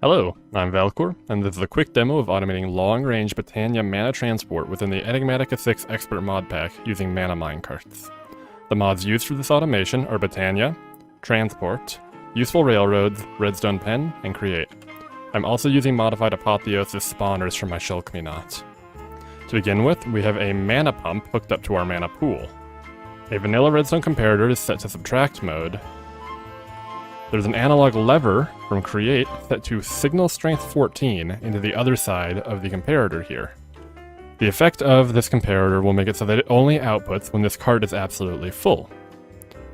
Hello, I'm Valkoor, and this is a quick demo of automating long-range Botania mana transport within the Enigmatica 6 Expert mod pack using mana minecarts. The mods used for this automation are Botania, Transport, Useful Railroads, Redstone Pen, and Create. I'm also using modified Apotheosis spawners from my shulk-me-not. To begin with, we have a mana pump hooked up to our mana pool. A vanilla redstone comparator is set to subtract mode. There's an analog lever from Create set to signal strength 14 into the other side of the comparator here. The effect of this comparator will make it so that it only outputs when this card is absolutely full.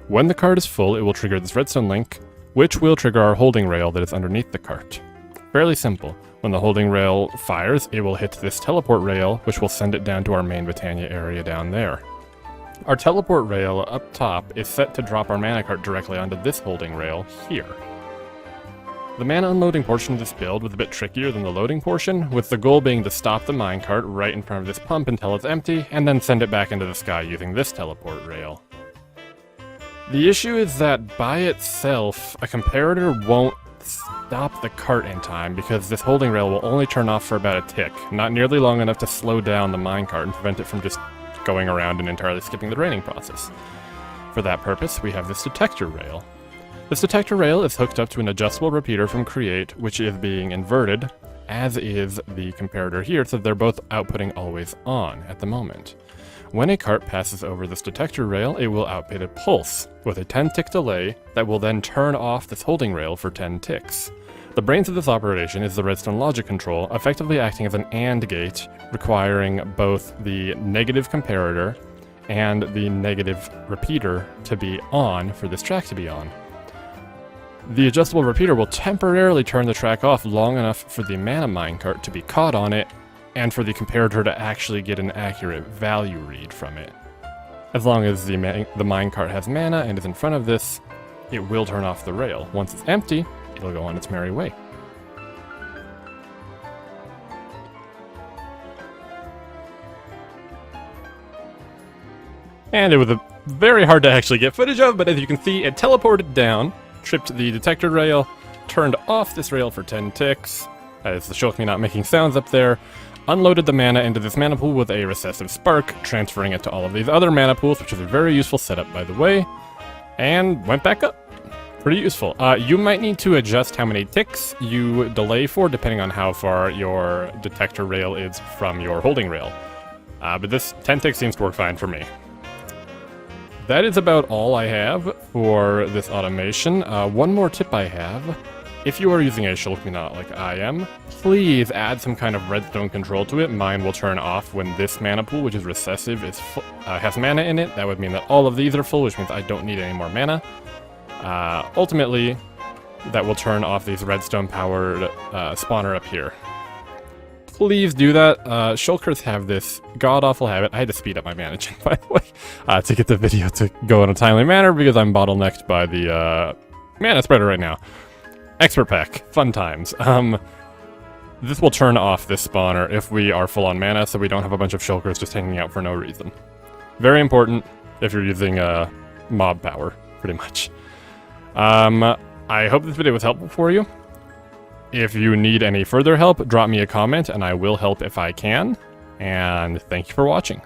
When the card is full, it will trigger this redstone link, which will trigger our holding rail that is underneath the cart. Fairly simple. When the holding rail fires, it will hit this teleport rail, which will send it down to our main Botania area down there. Our teleport rail up top is set to drop our mana cart directly onto this holding rail here. The mana unloading portion of this build was a bit trickier than the loading portion, with the goal being to stop the minecart right in front of this pump until it's empty, and then send it back into the sky using this teleport rail. The issue is that by itself, a comparator won't stop the cart in time because this holding rail will only turn off for about a tick, not nearly long enough to slow down the minecart and prevent it from just going around and entirely skipping the draining process. For that purpose, we have this detector rail. This detector rail is hooked up to an adjustable repeater from Create, which is being inverted, as is the comparator here, so they're both outputting always on at the moment. When a cart passes over this detector rail, it will output a pulse with a 10-tick delay that will then turn off this holding rail for 10 ticks. The brains of this operation is the redstone logic control, effectively acting as an AND gate, requiring both the negative comparator and the negative repeater to be on for this track to be on. The adjustable repeater will temporarily turn the track off long enough for the mana minecart to be caught on it, and for the comparator to actually get an accurate value read from it. As long as the minecart has mana and is in front of this, it will turn off the rail. Once it's empty, it'll go on its merry way. And it was very hard to actually get footage of, but as you can see, it teleported down, tripped the detector rail, turned off this rail for 10 ticks, as the shulk-me-not making sounds up there, unloaded the mana into this mana pool with a recessive spark, transferring it to all of these other mana pools, which is a very useful setup by the way, and went back up. Pretty useful. You might need to adjust how many ticks you delay for, depending on how far your detector rail is from your holding rail. But this 10 ticks seems to work fine for me. That is about all I have for this automation. One more tip I have. If you are using a shulk-me-not like I am, please add some kind of redstone control to it. Mine will turn off when this mana pool, which is recessive, has mana in it. That would mean that all of these are full, which means I don't need any more mana. Ultimately, that will turn off these redstone-powered spawner up here. Please do that. Shulkers have this god-awful habit. I had to speed up my managing, by the way, to get the video to go in a timely manner because I'm bottlenecked by the mana spreader right now. Expert pack. Fun times. This will turn off this spawner if we are full on mana, so we don't have a bunch of shulkers just hanging out for no reason. Very important if you're using mob power, pretty much. I hope this video was helpful for you. If you need any further help, drop me a comment and I will help if I can. And thank you for watching.